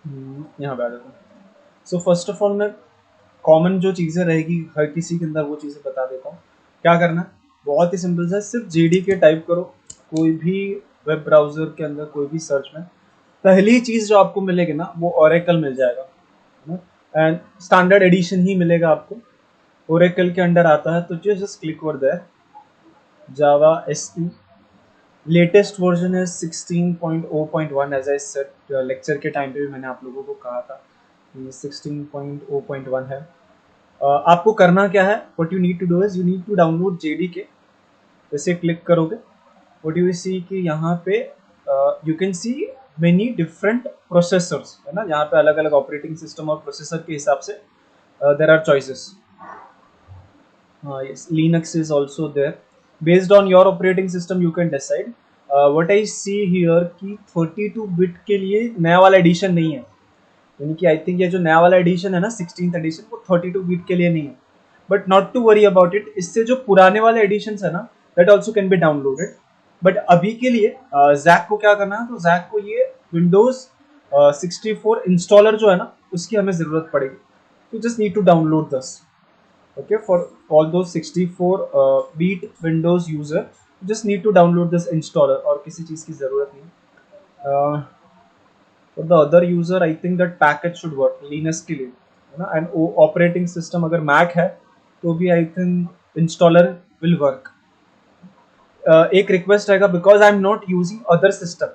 यहाँ पे आ जाता हूँ। सो फर्स्ट ऑफ ऑल मैं कॉमन जो चीज़ें रहेगी हर किसी के अंदर वो चीज़ें बता देता हूँ। क्या करना है, बहुत ही सिंपल सा, सिर्फ JDK टाइप करो कोई भी वेब ब्राउज़र के अंदर, कोई भी सर्च में। पहली चीज़ जो आपको मिलेगी ना वो ओरेकल मिल जाएगा, एंड स्टैंडर्ड एडिशन ही मिलेगा आपको। ओरेकल के अंडर आता है तो just click over there, Java SE। Latest version है 16.0.1, एज आई सेड लेक्चर के टाइम पे भी मैंने आप लोगों को कहा था कि 16.0.1 है। आपको करना क्या है, what you need to do is you need to download JDK। जैसे क्लिक करोगे व्हाट यू सी कि यहाँ पे you can see many different processors, है ना, यहाँ पे अलग अलग ऑपरेटिंग सिस्टम और प्रोसेसर के हिसाब से there are choices. Yes, Linux is also there. Based on your operating system, you can decide. What I see here कि 32 बिट के लिए नया वाला एडिशन नहीं है, यानी कि आई थिंक ये जो नया वाला एडिशन है ना 16th एडिशन, वो 32 बिट के लिए नहीं है। But not to worry about it, इससे जो पुराने वाले एडिशन है ना that also can be downloaded. But अभी के लिए जैक को क्या करना है, तो जैक को ये विंडोज 64 इंस्टॉलर जो है ना उसकी हमें जरूरत पड़ेगी। तो just need to download this. Okay, for all those 64 bit Windows user, you just need to download this installer और किसी चीज की जरूरत नहीं। for the other user I think that package should work Linux के लिए, है ना, and operating system अगर Mac है तो भी I think installer will work। एक रिक्वेस्ट रहेगा, because I am not using other system,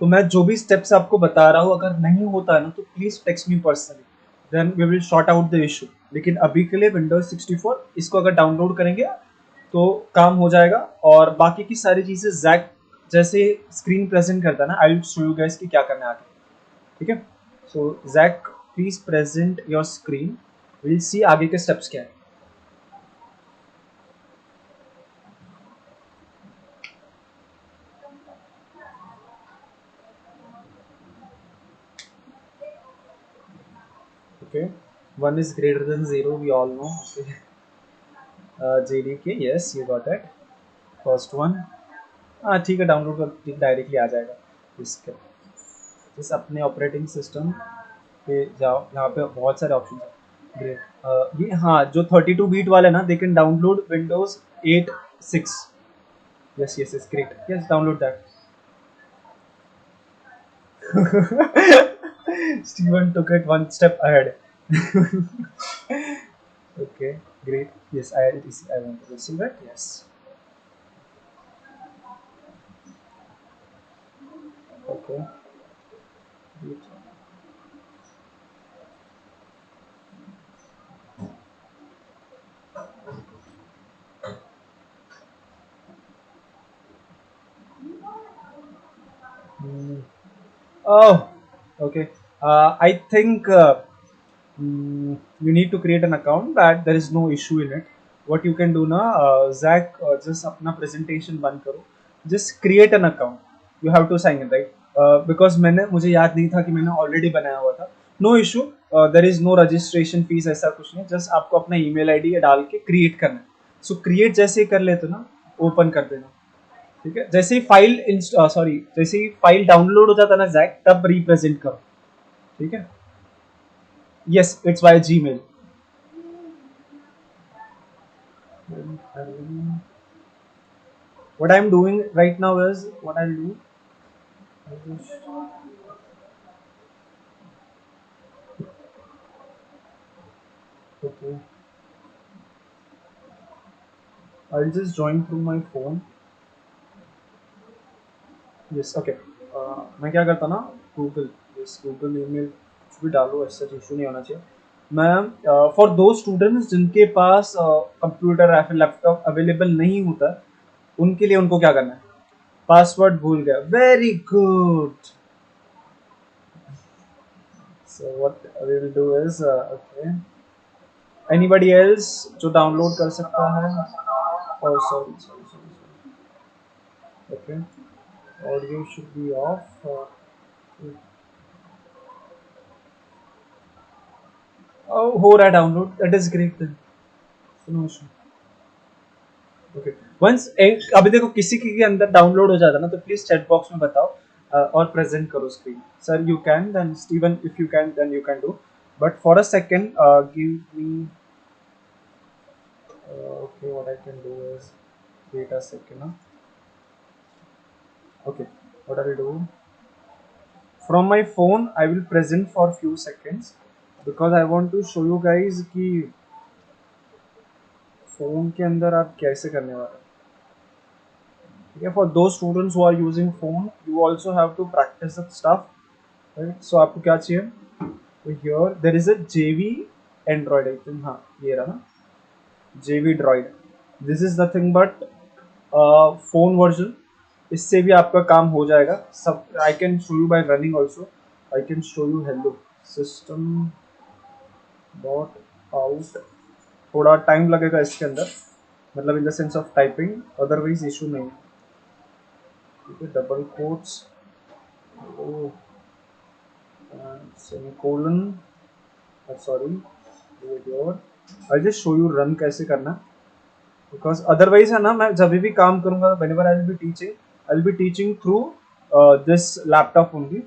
तो मैं जो भी स्टेप्स आपको बता रहा हूँ अगर नहीं होता है ना तो please text me personally, then we will sort out the issue. लेकिन अभी के लिए विंडोज 64 इसको अगर डाउनलोड करेंगे तो काम हो जाएगा। और बाकी की सारी चीजें जैक जैसे स्क्रीन प्रेजेंट करता है ना, I will show you guys कि क्या करना है आगे। ठीक है, so Jack please present your screen, will see आगे के स्टेप्स क्या है। Okay, 1 is greater than 0, we all know। Okay, JDK, yes you got it, first one. हाँ ठीक है, डाउनलोड कर डायरेक्टली आ जाएगा। इसके जिस अपने ऑपरेटिंग सिस्टम पे जाओ, यहाँ पे बहुत सारे ऑप्शन है। ग्रेट, ये हाँ जो 32 बीट वाले ना they can download Windows 8 6। Yes yes yes, great, yes download that. Steven took it one step ahead। Okay, great, yes I want to receive it, yes। Okay, great। Oh, okay. I think you need to create an account, but there is no issue in it। What you can do ना, Zach, just अपना presentation बंद करो, just create an account। You have to sign in, right? Because मुझे याद नहीं था कि मैंने already बनाया हुआ था। No issue, there is no registration fees, ऐसा कुछ नहीं, just आपको अपना email ID डाल के create करना है। So create जैसे ही कर लेते ना, open कर देना। ठीक है, जैसे ही फाइल सॉरी जैसे ही फाइल डाउनलोड हो जाता ना जैक, तब रिप्रेजेंट करो। ठीक है, yes it's by Gmail. what I'm doing right now is what I'll do, okay, I'll just join through my phone। Yes okay, मैं क्या करता ना, गूगल, यस गूगल ईमेल कुछ भी डालो, ऐसा इशू नहीं होना चाहिए। मैं फॉर दो स्टूडेंट्स जिनके पास कंप्यूटर या फिर लैपटॉप अवेलेबल नहीं होता, उनके लिए उनको क्या करना है, पासवर्ड भूल गया, very good. So what we will do is okay, anybody else जो डाउनलोड कर सकता है, oh sorry sorry sorry sorry, okay, audio should be off। oh हो रहा है download, that is great then, no issue। okay, once एक अभी देखो किसी के अंदर डाउनलोड हो जाता ना तो प्लीज चैट बॉक्स में बताओ, और प्रेजेंट करो screen. Sir you can, then Steven if you can then you can do, but for a second give me. Okay, what I can do is wait a second. Huh? Okay, what I will do from my phone, I will present for few seconds because I want to show you guys कि phone के अंदर आप कैसे करने वाले हैं. ठीक है, for those students who are using phone, you also have to practice that stuff, right? So आपको क्या चाहिए? So here there is a JV Android, I think. हाँ, ये रहा ना, JV Droid. This is nothing but phone version. इससे भी आपका काम हो जाएगा सब. I can show you by running also. I can show you hello system dot out. थोड़ा टाइम लगेगा इसके अंदर, मतलब in the sense of typing, otherwise issue नहीं है. ठीक है, double quotes, semicolon, sorry, I just show you run कैसे करना, बिकॉज अदरवाइज है ना, मैं जब भी काम करूंगा whenever I will be teaching through this laptop only.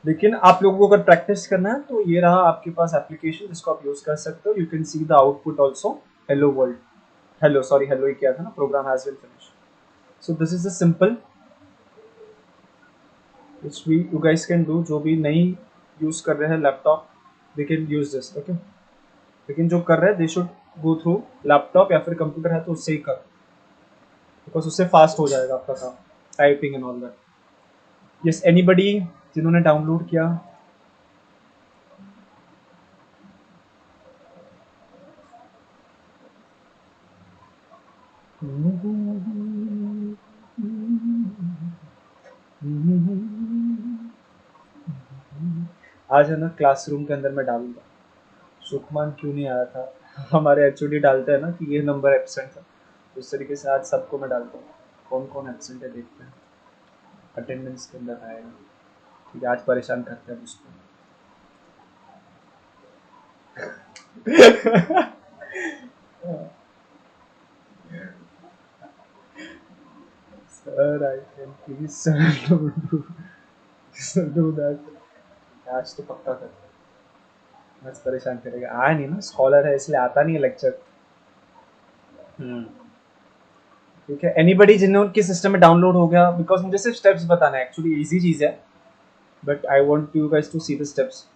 लेकिन आप लोगों को अगर प्रैक्टिस करना है तो ये रहा आपके पास एप्लीकेशन जिसको आप यूज कर सकते हो. You can see the output also. Hello world, hello, sorry, hello ही किया था ना, program has been finished. So this is the simple which we you guys can do. जो भी नहीं यूज कर रहे हैं laptop, they can use this. Okay, लेकिन जो कर रहे हैं they should go through laptop या फिर कंप्यूटर है तो उससे ही कर, बिकॉज उससे फास्ट हो जाएगा आपका काम, typing and all that. Yes, anybody जिन्होंने डाउनलोड किया? आज है ना क्लासरूम के अंदर मैं डालूंगा. सुखमान क्यों नहीं आया था? हमारे एचओडी डालते हैं ना कि ये नंबर एब्सेंट था, उस तरीके से आज सबको मैं डालता हूँ. कौन कौन एब्सेंट है देखते हैं, अटेंडेंस के अंदर आएगा. ठीक है, आज परेशान करते हैं उसको. Sir I can please sir do that. आज तो पक्का करते, बस परेशान करेगा. आया नहीं ना, स्कॉलर है इसलिए आता नहीं है लेक्चर. ठीक है, एनीबडी जिन्होंने सिस्टम में डाउनलोड हो गया, बिकॉज मुझे सिर्फ स्टेप्स बताना है. एक्चुअली इजी चीज़ है, but I want you guys to see the steps.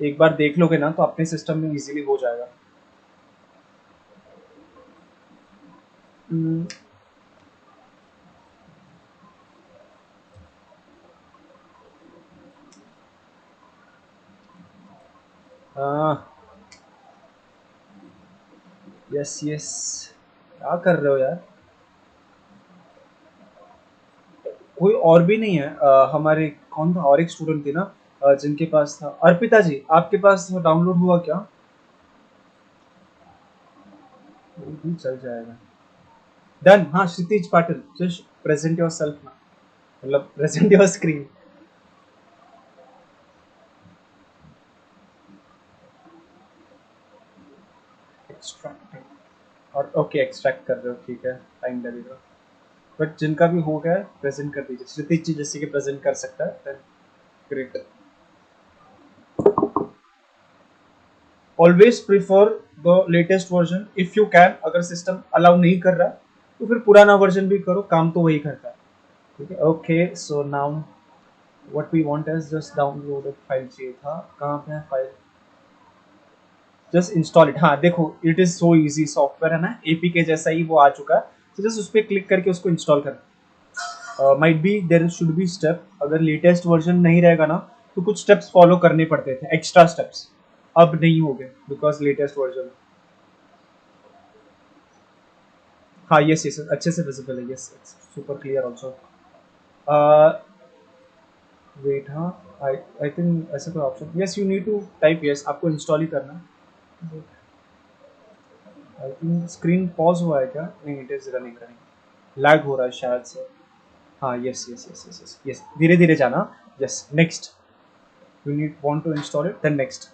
एक बार देख लोगे ना तो अपने सिस्टम में इजीली हो जाएगा. यस यस, क्या कर रहे हो यार? कोई और भी नहीं है? हमारे कौन था, और एक स्टूडेंट थी ना जिनके पास था. अर्पिता जी, आपके पास डाउनलोड हुआ क्या? वो भी चल जाएगा. डन. हाँ, Kshitij Patil, just present yourself ना, मतलब प्रेजेंट योर स्क्रीन. एक्सट्रैक्ट और ओके, एक्सट्रैक्ट कर रहे हो, ठीक है, टाइम लगेगा. बट जिनका भी हो गया प्रेजेंट कर दीजिए. क्षितिज जी जैसे कि प्रेजेंट कर सकता है, then great. Always prefer the latest version if you can. अगर सिस्टम अलाउ नहीं कर रहा तो फिर पुराना वर्जन भी करो, काम तो वही करता है. ठीक है, okay. So now what we want is just download एक फाइल चाहिए था. कहाँ पे है फाइल? Just install it. हाँ देखो, it is so easy. Software है ना, एपीके जैसा ही वो आ चुका है. तो जस्ट उस पर क्लिक करके उसको इंस्टॉल कर. Might be there should be step. अगर लेटेस्ट वर्जन नहीं रहेगा ना तो कुछ स्टेप्स फॉलो करने पड़ते थे, एक्स्ट्रा स्टेप्स. अब नहीं हो गए बिकॉज लेटेस्ट वर्जन. हाँ यस यस, अच्छे से विजिबल है. Yes, super clear also. Wait, हाँ, आई आई थिंक ऐसा कोई option. Yes, you need to type. Yes, आपको इंस्टॉल ही करना है. आई थिंक स्क्रीन पॉज हुआ है क्या? नहीं, इट इज रनिंग. लैग हो रहा है शायद से. हाँ yes yes yes yes yes yes, धीरे धीरे जाना. Yes, next. You need want to install it, then next.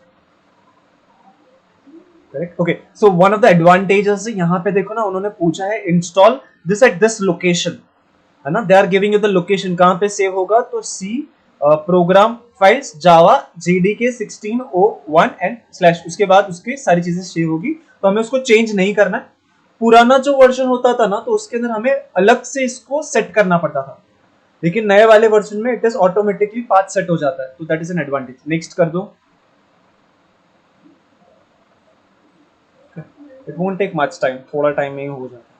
Correct. Okay, so one of the advantages यहाँ पे देखो ना, उन्होंने पूछा है install this at this location, है ना, they are giving you the location कहाँ पे सेव होगा, तो C program files Java JDK 1601 and slash, उसके बाद उसकी सारी चीजें सेव होगी। तो हमें उसको चेंज नहीं करना है। पुराना जो वर्जन होता था ना, तो उसके अंदर हमें अलग से इसको सेट करना पड़ता था, लेकिन नए वाले वर्जन में it is automatically path set हो जाता है, तो that is an advantage. Next कर दो, it won't take much time, थोड़ा टाइम में ही हो जाता है।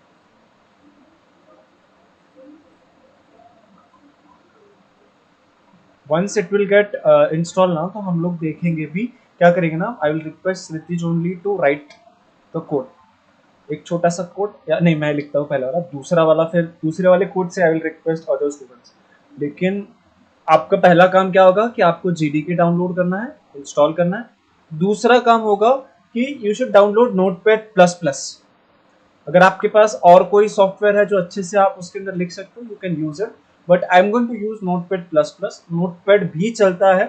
Once it will get install ना, तो हम लोग देखेंगे भी क्या करेंगे ना। I will request Ritij only to write the code, एक छोटा सा कोड, या नहीं मैं लिखता हूँ पहला वाला, दूसरा वाला फिर दूसरे वाले कोड से आई विल रिक्वेस्ट अदर स्टूडेंट्स। लेकिन आपका पहला काम क्या होगा कि आपको JDK डाउनलोड करना है, इंस्टॉल करना है। दूसरा काम होगा कि you should download notepad plus plus. अगर आपके पास और कोई सॉफ्टवेयर है जो अच्छे से आप उसके अंदर लिख सकते हो, you can use it, but I am going to use Notepad plus plus. Notepad भी चलता है,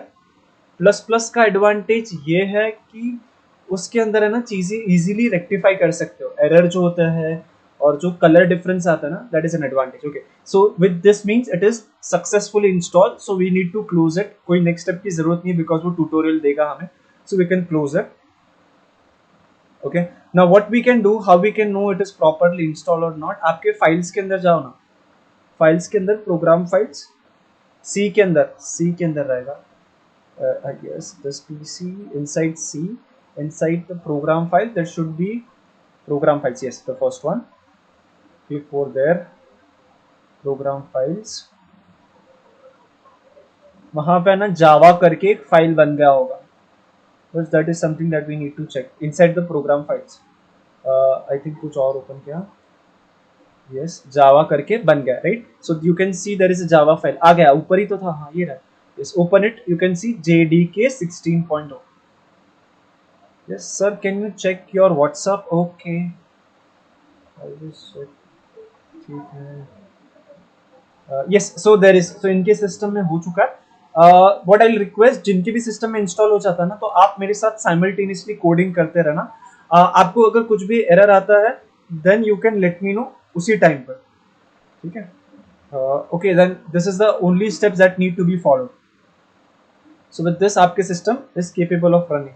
प्लस प्लस का एडवांटेज ये है कि उसके अंदर है ना चीजें इजीली रेक्टिफाई कर सकते हो, एरर जो होता है और जो कलर डिफरेंस आता है ना, that is an advantage. Okay, so with this means it is successfully install, so we need to close it. कोई नेक्स्ट स्टेप की जरूरत नहीं, बिकॉज वो ट्यूटोरियल देगा हमें, so we can close it. Okay, now what we can do, how we can know it is properly install और not. आपके files के अंदर जाओ ना, फाइल्स के अंदर प्रोग्राम फाइल्स, सी के अंदर रहेगा। I guess this PC inside C, inside the program file there should be program files. Yes, the first one. Click over there, program files. वहां पे ना जावा करके एक फाइल बन गया होगा, बस that is something that we need to check inside the program files. I think कुछ और ओपन किया, यस जावा करके बन गया, right. So you can see there is a Java file, आ गया ऊपर ही तो था, हाँ ये रहा। Yes, open it, you can see JDK 16.0। Yes, sir. Can you check your WhatsApp? Okay. I will check. ठीक है. Yes. So there is. So इनके सिस्टम में हो चुका है. What I'll request, जिनके भी सिस्टम में इंस्टॉल हो जाता है ना, तो आप मेरे साथ साइमल्टेनियसली कोडिंग करते रहना। आपको अगर कुछ भी एरर आता है, then you can let me know उसी टाइम पर, ठीक है। Okay, then this is the only steps that need to be followed. So with this आपके system is capable of running.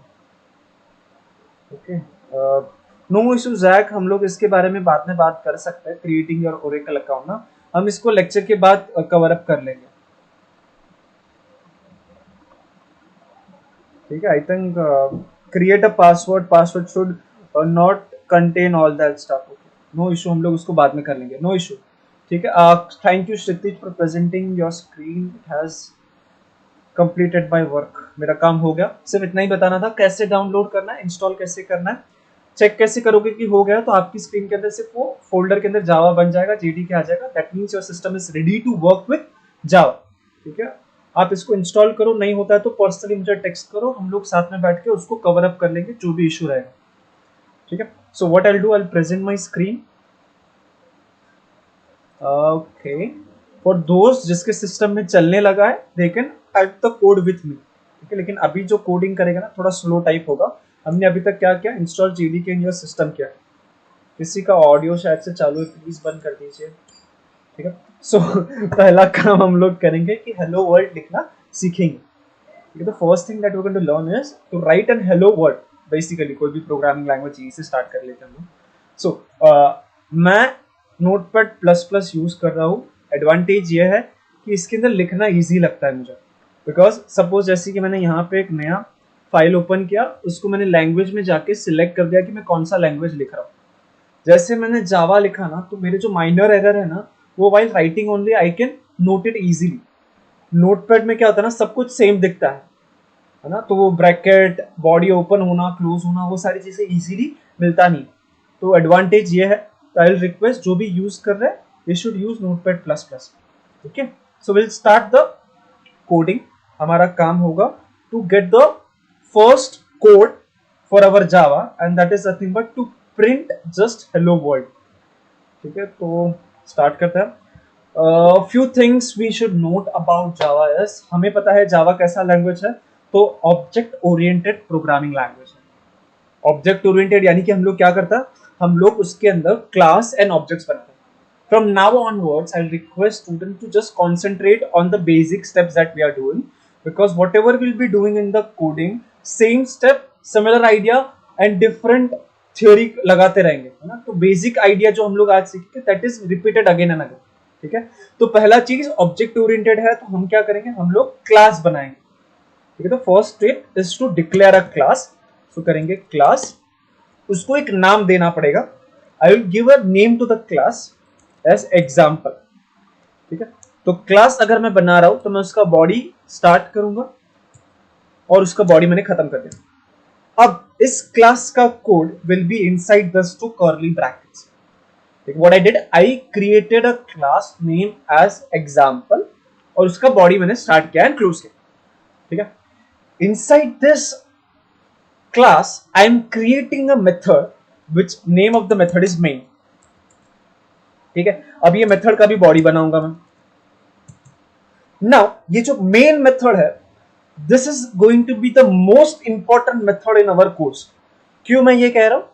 Okay, no issue Jack, हम लोग इसके बारे में बाद में बात कर सकते हैं, क्रिएटिंग योर ओरेकल अकाउंट ना, हम इसको लेक्चर के बाद कवर अप कर लेंगे, ठीक है। I think create a password, password should not contain all that stuff. No issue, हम लोग उसको बाद में कर लेंगे, नो इशू, ठीक है। Thank you Kshitij for presenting your screen, it has completed my work. मेरा काम हो गया, सिर्फ इतना ही बताना था कैसे डाउनलोड करना है, इंस्टॉल कैसे करना है, चेक कैसे करोगे कि हो गया, तो आपकी स्क्रीन के अंदर सिर्फ वो फोल्डर के अंदर जावा बन जाएगा, JDK आ जाएगा, that means your system is ready to work with Java, ठीक है। आप इसको इंस्टॉल करो, नहीं होता है तो पर्सनली मुझे टेक्स्ट करो, हम लोग साथ में बैठ के उसको कवर अप कर लेंगे जो भी इशू रहेगा, ठीक है। So what I will do, I will present my screen. Okay, for दोस्त जिसके सिस्टम में चलने लगा है, they can type the code with me, ठीक है। लेकिन अभी जो कोडिंग करेगा ना, थोड़ा स्लो टाइप होगा। हमने अभी तक क्या किया, install JDK in your system किया। किसी का ऑडियो शायद से चालू है, प्लीज बंद कर दीजिए, ठीक है। सो पहला काम हम लोग करेंगे कि हेलो वर्ल्ड लिखना सीखेंगे, ठीक है। The first thing that we going to learn is to write an hello world. Basically कोई भी प्रोग्रामिंग लैंग्वेज यहीं से स्टार्ट कर लेते हैं हम लोग। सो मैं नोटपैड प्लस प्लस यूज कर रहा हूँ। एडवांटेज ये है कि इसके अंदर लिखना इजी लगता है मुझे, बिकॉज सपोज जैसे कि मैंने यहाँ पे एक नया फाइल ओपन किया, उसको मैंने लैंग्वेज में जाके सिलेक्ट कर दिया कि मैं कौन सा लैंग्वेज लिख रहा हूँ। जैसे मैंने जावा लिखा ना, तो मेरे जो माइनर एरर है ना, वो while writing only I can note it easily. Notepad में क्या होता है ना, सब कुछ सेम दिखता है ना, तो वो ब्रैकेट, बॉडी ओपन होना, क्लोज होना, वो सारी चीजें इजीली मिलता नहीं। तो एडवांटेज ये है, आई विल रिक्वेस्ट जो भी यूज कर रहे हैं, they should use Notepad plus plus, ठीक है। So will start the coding. हमारा काम होगा to get the first code for our Java, and that is nothing but to print just hello world, ठीक है। तो स्टार्ट करते हैं। Few things we should note about Java is, हमें पता है जावा कैसा लैंग्वेज है, तो ऑब्जेक्ट ओरिएंटेड प्रोग्रामिंग लैंग्वेज है। ऑब्जेक्ट ओरिएंटेड यानी कि हम लोग क्या करता है, हम लोग उसके अंदर क्लास एंड ऑब्जेक्ट्स बनाते हैं। from now onwards I'll request student to just concentrate on the basic steps that we are doing, because whatever we'll be doing in the coding, same step, similar idea and different theory लगाते रहेंगे, है ना। तो basic idea जो हम लोग आज सीखे that is repeated again and again, ठीक है। तो पहला चीज ऑब्जेक्ट ओरिएंटेड है, तो हम क्या करेंगे, हम लोग क्लास बनाएंगे, ठीक है। तो first step is to declare a class. So करेंगे क्लास, उसको एक नाम देना पड़ेगा। I will give a name to the class as example, ठीक है। तो क्लास अगर मैं बना रहा हूं तो मैं उसका बॉडी स्टार्ट करूंगा और उसका बॉडी मैंने खत्म कर दिया। अब इस क्लास का code will be inside these two curly brackets. What I did, I created a class name as example और उसका बॉडी मैंने स्टार्ट किया एंड क्लोज किया, ठीक है। Inside this class I am creating a method which name of the method is main, ठीक है। अब ये मेथड का भी बॉडी बनाऊंगा मैं। नाउ ये जो मेन मेथड है, this is going to be the most important method in our course. क्यों मैं ये कह रहा हूं,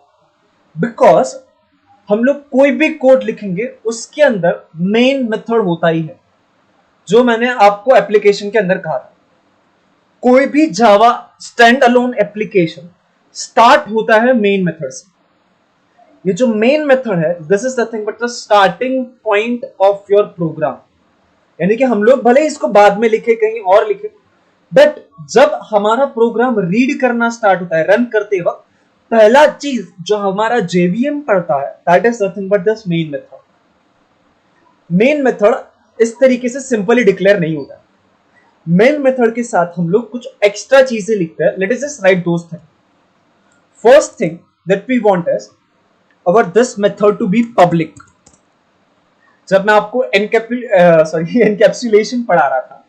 बिकॉज हम लोग कोई भी कोड लिखेंगे उसके अंदर मेन मेथड होता ही है, जो मैंने आपको एप्लीकेशन के अंदर कहा था। कोई भी Java stand alone application start होता है मेन मेथड से। ये जो मेन मेथड है, this is nothing but the starting point of your program. यानी कि हम लोग भले इसको बाद में लिखे, कहीं और लिखे, बट जब हमारा प्रोग्राम रीड करना स्टार्ट होता है, रन करते वक्त पहला चीज जो हमारा जेवीएम पढ़ता है that is nothing but this main method. Main method इस तरीके से सिंपली डिक्लेयर नहीं होता। मेन मेथड के साथ हम लोग कुछ एक्स्ट्रा चीजें लिखते हैं। Let us just write those thing. First thing that we want is our this method to be public. जब मैं आपको एनकैप्सुलेशन पढ़ा रहा था,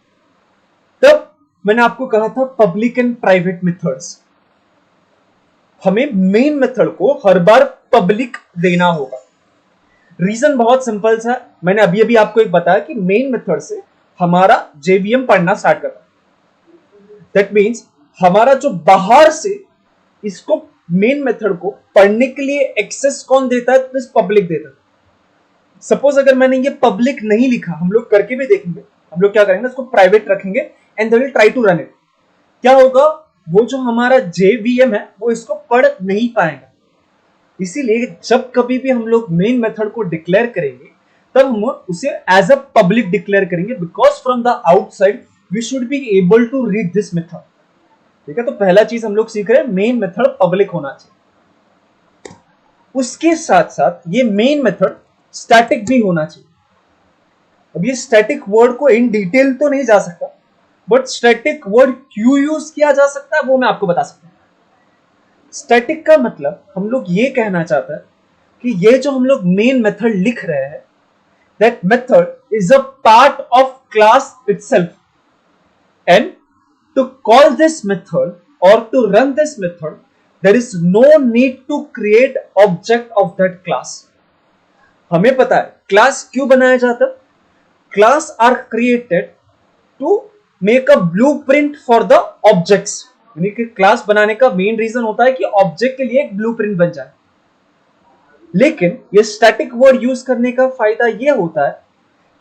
तब मैंने आपको कहा था पब्लिक एंड प्राइवेट मेथड्स। हमें मेन मेथड को हर बार पब्लिक देना होगा। रीजन बहुत सिंपल सा, मैंने अभी अभी आपको एक बताया कि मेन मेथड से हमारा जेवीएम पढ़ना स्टार्ट करता है। दैट मीन्स हमारा जो बाहर से इसको मेन मेथड को पढ़ने के लिए एक्सेस कौन देता है, तो पब्लिक देता है। सपोज अगर मैंने ये पब्लिक नहीं लिखा, हम लोग करके भी देखेंगे, हम लोग क्या करेंगे, इसको प्राइवेट रखेंगे and they will try to run it. क्या होगा, वो जो हमारा जेवीएम है वो इसको पढ़ नहीं पाएगा। इसीलिए जब कभी भी हम लोग मेन मेथड को डिक्लेयर करेंगे तब हम उसे एज अ पब्लिक डिक्लेयर करेंगे, because from the outside we should be able to read this method, ठीक है। तो पहला चीज हम लोग सीख रहे हैं, मेन मेथड पब्लिक होना चाहिए। उसके साथ साथ ये मेन मेथड स्टैटिक भी होना चाहिए। अब ये स्टैटिक वर्ड को इन डिटेल तो नहीं जा सकता, बट स्टैटिक वर्ड क्यों यूज किया जा सकता है वो मैं आपको बता सकता हूं। स्टैटिक का मतलब हम लोग ये कहना चाहते हैं कि ये जो हम लोग मेन मेथड लिख रहे हैं, that method is a part of class itself, and to call this method or to run this method there is no need to create object of that class। हमें पता है क्लास क्यों बनाया जाता है। Class are created to make a blueprint for the objects. यानी कि class बनाने का मेन रीजन होता है कि ऑब्जेक्ट के लिए एक ब्लूप्रिंट बन जाए। लेकिन ये स्टैटिक वर्ड यूज करने का फायदा ये होता है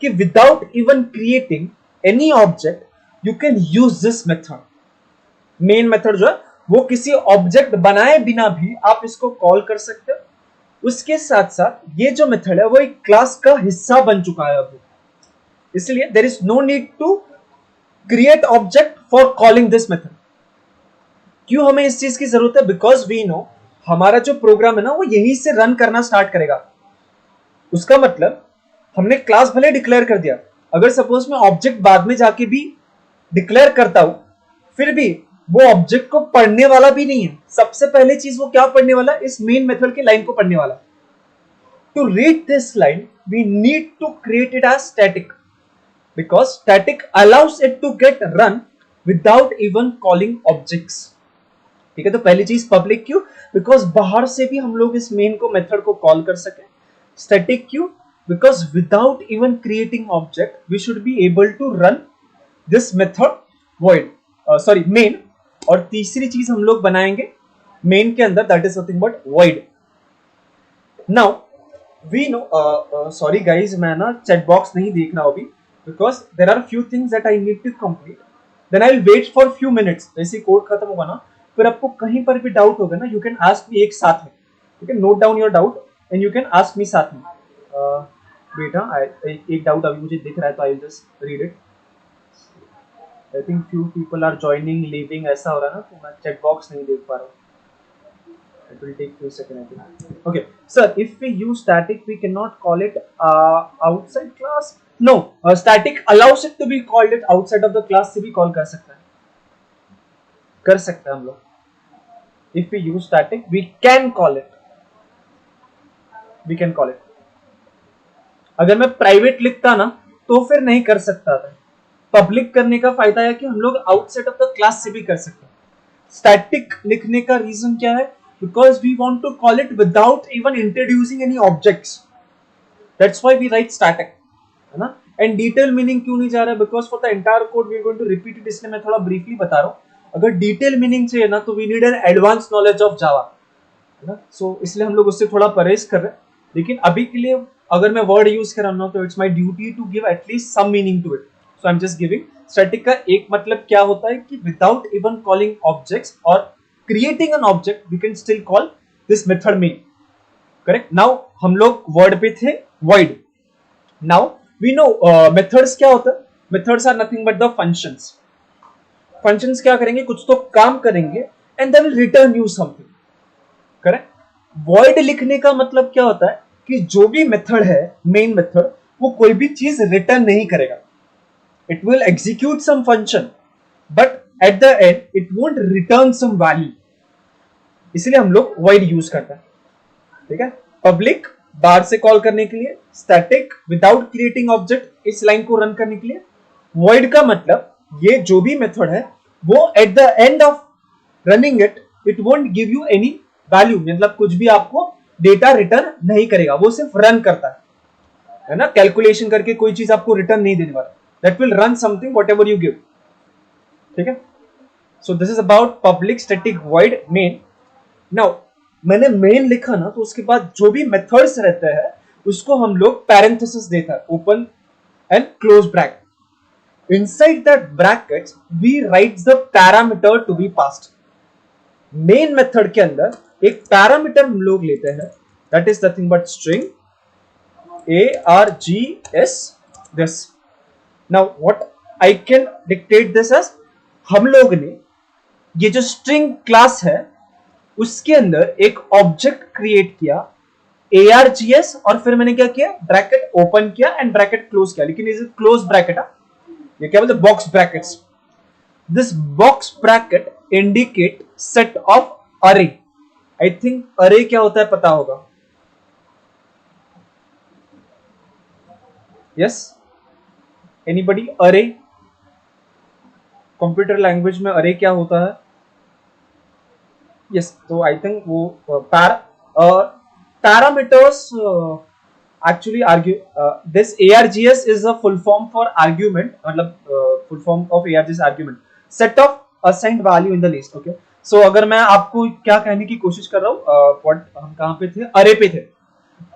कि without even creating any object you can use this method. Main method जो है वो किसी ऑब्जेक्ट बनाए बिना भी आप इसको कॉल कर सकते हो। उसके साथ साथ ये जो मेथड है वो एक क्लास का हिस्सा बन चुका है अब, इसलिए there is no need to create object for calling this method. क्यों हमें इस चीज की जरूरत है, बिकॉज वी नो हमारा जो प्रोग्राम है ना वो यहीं से रन करना स्टार्ट करेगा। उसका मतलब हमने क्लास भले डिक्लेयर कर दिया, अगर सपोज मैं ऑब्जेक्ट बाद में जाके भी डिक्लेयर करता हूं, फिर भी वो ऑब्जेक्ट को पढ़ने वाला भी नहीं है। सबसे पहले चीज वो क्या पढ़ने वाला है, इस मेन मेथड की लाइन को पढ़ने वाला। To read this line we need to create it as static, because static allows it to get run without even calling objects, ठीक है। तो पहली चीज पब्लिक क्यों, बिकॉज बाहर से भी हम लोग इस मेन को मेथड को कॉल कर सके। स्टैटिक क्यों, because without even creating object we should be able to run this method void, sorry main. और तीसरी चीज हम लोग बनाएंगे मेन के अंदर, that is nothing but void. Now we know, sorry guys, मैं ना चैट बॉक्स नहीं देख रहा हूँ अभी, because there are few things that I need to complete, then I will wait for few minutes. जैसे कोड खत्म होगा ना, फिर आपको कहीं पर भी डाउट होगा ना, यू कैन आस्क मी एक साथ में, you can note down your doubt and you can ask me साथ में। बेटा एक डाउट अभी मुझे दिख रहा है, तो I will just read it. I think few people are joining leaving, ऐसा हो रहा है ना, तो मैं चैट बॉक्स नहीं देख पा रहा हूँ। It will take few seconds, I think. Okay, sir. If we use static, we cannot call it outside class. No, static allows it to be called it outside of the class से भी call कर सकते हैं हम लोग. If we use static, we can call it. We can call it. अगर मैं private लिखता ना, तो फिर नहीं कर सकता था. पब्लिक करने का फायदा है कि हम लोग आउटसाइड ऑफ द क्लास से भी कर सकते हैं. स्टैटिक लिखने का रीजन क्या है? Because we want to call it without even introducing any objects. That's why we write static, है ना? And detail meaning क्यों नहीं जा रहा है? Because for the entire code we are going to repeat it, इसलिए मैं थोड़ा briefly बता रहा हूँ. अगर detail meaning चाहिए ना, तो we need an advanced knowledge of Java, है ना? So इसलिए हम लोग उससे थोड़ा परहेज कर रहे हैं. लेकिन अभी के लिए अगर मैं वर्ड यूज कर रहा हूँ, तो it's my duty to give at least some meaning to it. So I'm just giving. Static का एक मतलब क्या होता है कि without even calling objects or creating an object, we can still call this method main. Correct? Now हम लोग word पे थे void. Now we know methods क्या होता है? Methods are nothing but the functions. Functions क्या करेंगे? कुछ तो काम करेंगे and then return you something. Correct? Void लिखने का मतलब क्या होता है कि जो भी मेथड है, मेन मेथड, वो कोई भी चीज रिटर्न नहीं करेगा. It will execute some function, but at the end it won't return some value. इसलिए हम लोग void यूज करते हैं. ठीक है? पब्लिक बाहर से कॉल करने के लिए, स्टैटिक विदाउट क्रिएटिंग ऑब्जेक्ट इस लाइन को रन करने के लिए, void का मतलब ये जो भी मेथड है वो at the end of running it won't give you any value, मतलब कुछ भी आपको डेटा रिटर्न नहीं करेगा, वो सिर्फ रन करता है ना? कैलकुलेशन करके कोई चीज आपको रिटर्न नहीं देने वाला. That will run something whatever you give. ठीक है? So this is about public static void main. Now मैंने मेन लिखा ना, तो उसके बाद जो भी मेथड्स रहते हैं उसको हम लोग पैरेंथेसिस देता है, open and close bracket. Inside that bracket we write the parameter to be passed. Main method के अंदर एक पैरामीटर हम लोग लेते हैं, that is nothing but string args this. Now what I can dictate this as, हम लोग ने ये जो स्ट्रिंग क्लास है उसके अंदर एक ऑब्जेक्ट क्रिएट किया args, और फिर मैंने क्या किया? ब्रैकेट ओपन किया एंड ब्रैकेट क्लोज किया. लेकिन इज क्लोज ब्रैकेट, ये क्या बोलते? Box brackets. This box bracket indicate set of अरे. आई थिंक अरे क्या होता है पता होगा. Yes, anybody? अरे कंप्यूटर लैंग्वेज में अरे क्या होता है? यस, तो आई थिंक वो parameters actually argue this args is a full form for argument, मतलब full form of args argument, set of assigned value in the list. okay, so अगर मैं आपको क्या कहने की कोशिश कर रहा हूँ, हम कहाँ पे थे? अरे पे थे.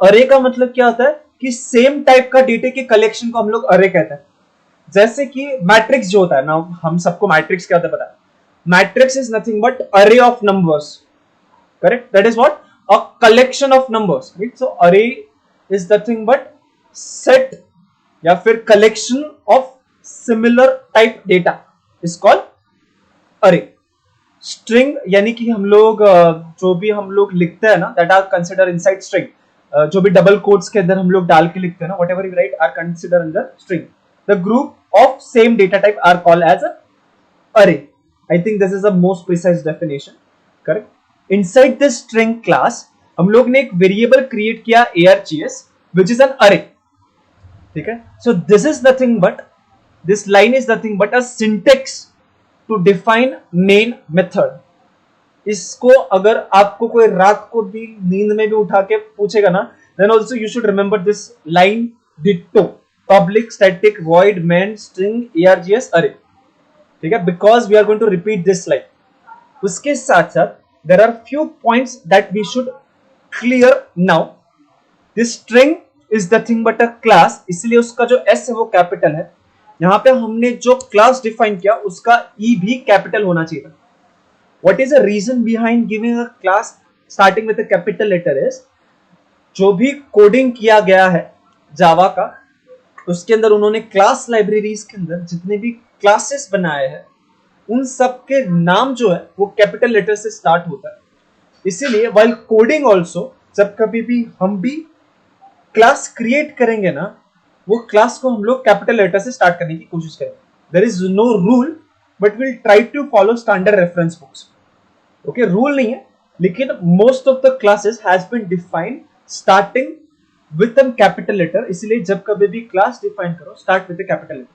अरे का मतलब क्या होता है कि सेम टाइप का डेटा के कलेक्शन को हम लोग अरे कहते हैं. जैसे कि मैट्रिक्स जो होता है ना, हम सबको मैट्रिक्स क्या होता है पता है? Matrix is nothing but array of numbers. Correct? That is what? A collection of numbers. Right? So array is nothing but set या फिर collection of similar type data is called array. string यानी कि हम लोग जो भी हम लोग लिखते हैं ना, that are considered inside string, जो भी डबल कोट्स के अंदर हम लोग डाल के लिखते हैं ना, whatever you write are considered under string. The group of same data type are called as a array. I think this is the most precise definition. Correct? Inside this string class हम लोग ने एक variable create किया args which is an array. ठीक है? So this is nothing but, this line is nothing but a syntax to define main method. इसको अगर आपको कोई रात को भी नींद में भी उठा के पूछेगा ना, then also you should remember this line ditto. Public static void main string args array. ठीक है? Because we are going to repeat this line. उसके साथ साथ there are few points that we should clear now. This string is the thing but a class, इसलिए उसका जो S है वो कैपिटल है। यहां पे हमने जो क्लास डिफाइन किया उसका ई भी कैपिटल होना चाहिए था। What is the reason behind giving a class starting with a capital letter is, जो भी कोडिंग किया गया है जावा का, उसके अंदर उन्होंने क्लास लाइब्रेरीज के अंदर जितने भी क्लासेस बनाए हैं उन सब के नाम जो है वो कैपिटल लेटर से स्टार्ट होता है। इसीलिए वाइल कोडिंग ऑल्सो, जब कभी भी हम भी क्लास क्रिएट करेंगे ना, वो क्लास को हम लोग कैपिटल लेटर से स्टार्ट करने की कोशिश करेंगे। There is no rule but will try to follow standard reference books. Okay, rule नहीं है, लेकिन most of the classes has been defined starting with an capital letter, इसलिए जब कभी भी क्लास डिफाइन करो start with a capital letter.